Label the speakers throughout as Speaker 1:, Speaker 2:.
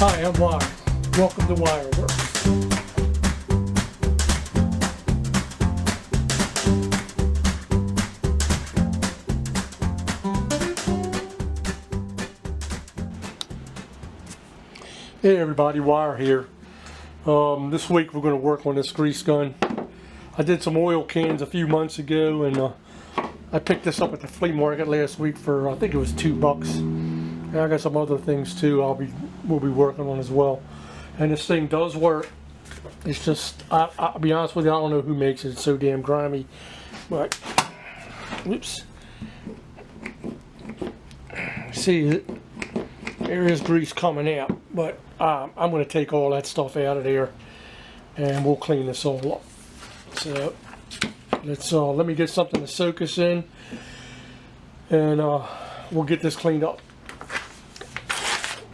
Speaker 1: Hi, I'm Wire. Welcome to Wireworks. Hey everybody, Wire here. This week we're going to work on this grease gun. I did some oil cans a few months ago, and I picked this up at the flea market last week for I think it was $2. And I got some other things too we'll be working on as well. And this thing does work. It's just I'll be honest with you, I don't know who makes it. It's so damn grimy. But oops. See, there is grease coming out, but I'm going to take all that stuff out of there, and we'll clean this all up. So let me get something to soak us in, and we'll get this cleaned up.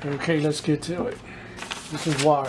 Speaker 1: Okay, let's get to it. This is Wire.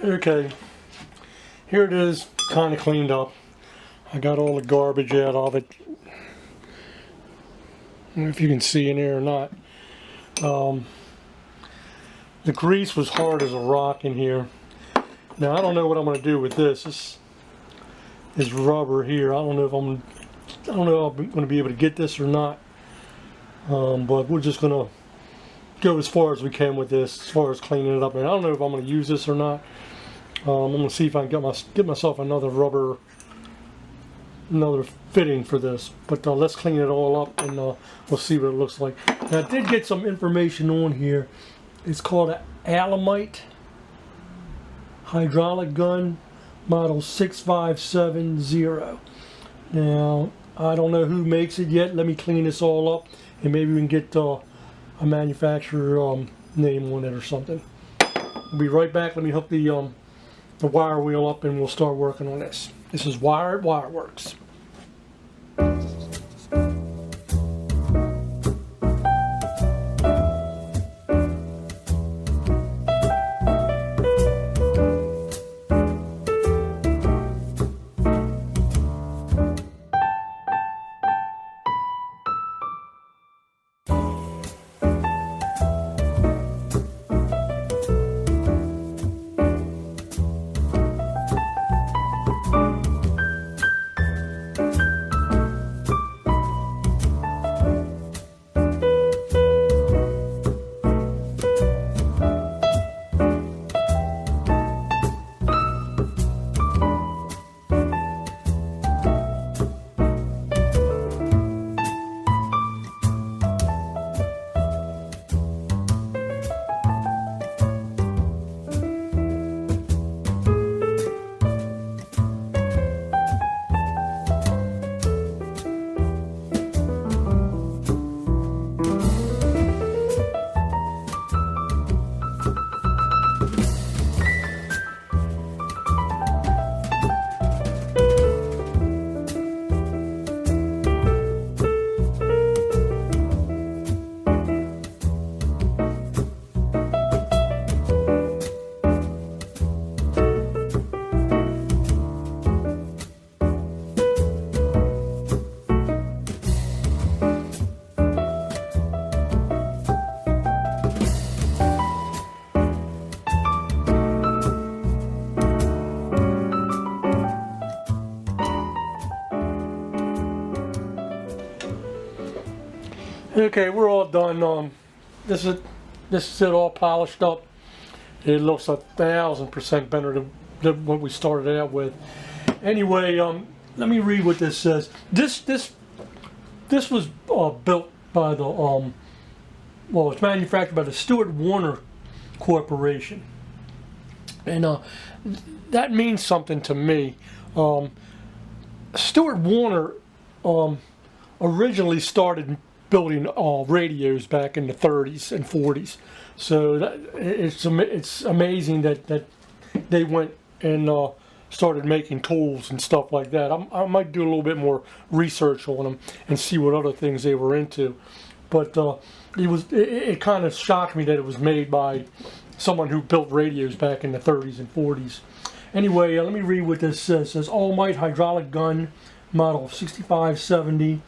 Speaker 1: Okay, here it is, kind of cleaned up. I got all the garbage out of it. I don't know if you can see in there or not. The grease was hard as a rock in here. Now I don't know what I'm going to do with this. This is rubber here. I don't know if I'm going to be able to get this or not. But we're just going to go as far as we can with this, as far as cleaning it up. And I don't know if I'm going to use this or not. I'm going to see if I can get myself another fitting for this. But let's clean it all up, and we'll see what it looks like. Now, I did get some information on here. It's called an Alemite hydraulic gun, model 6570. Now, I don't know who makes it yet. Let me clean this all up, and maybe we can get a manufacturer name on it or something. We'll be right back. Let me hook the wire wheel up, and we'll start working on this. This is Wire at Wireworks. Okay, we're all done. This is it all polished up. It looks 1,000% better than what we started out with. Anyway, let me read what this says. This was built by the well, it's manufactured by the Stuart Warner Corporation, and that means something to me. Stuart Warner originally started building radios back in the 30s and 40s, so it's amazing that they went and started making tools and stuff like that. I might do a little bit more research on them and see what other things they were into, but it kind of shocked me that it was made by someone who built radios back in the 30s and 40s. Anyway, let me read what this says. It says Alemite hydraulic gun, model 6570.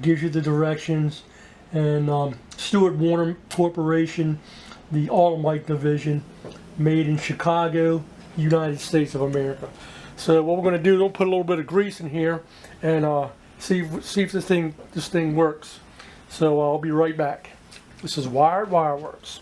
Speaker 1: Gives you the directions. And Stuart Warner Corporation, the Alemite division, made in Chicago, United States of America. So what we're going to do, we'll put a little bit of grease in here and see if this thing works. So I'll be right back. This is Wired Wireworks.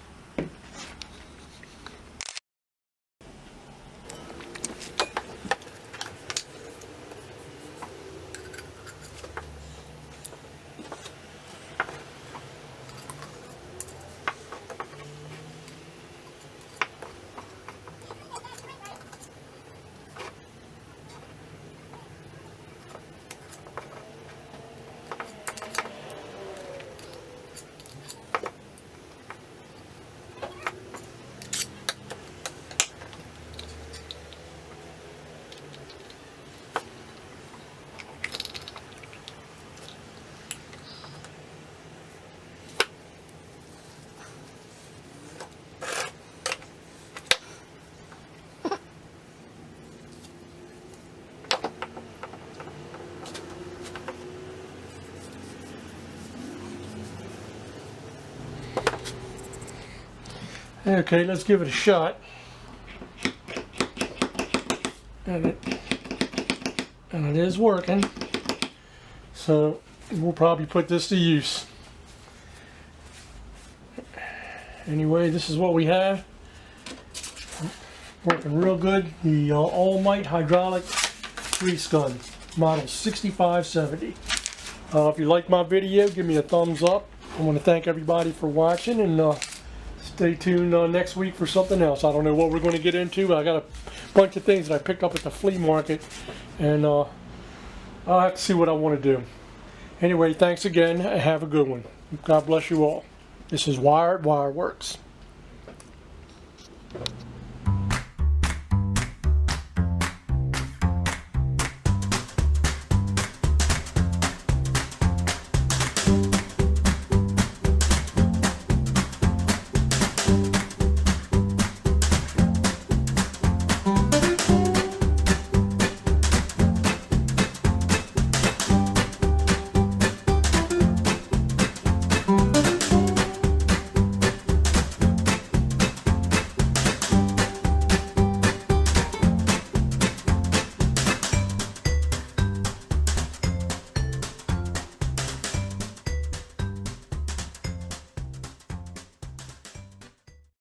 Speaker 1: Okay, let's give it a shot. And it is working. So we'll probably put this to use. Anyway, this is what we have. Working real good. The Alemite hydraulic grease gun, model 6570. If you like my video, give me a thumbs up. I want to thank everybody for watching, and stay tuned next week for something else. I don't know what we're going to get into, but I got a bunch of things that I picked up at the flea market, and I'll have to see what I want to do. Anyway, thanks again. Have a good one. God bless you all. This is Wired Wireworks.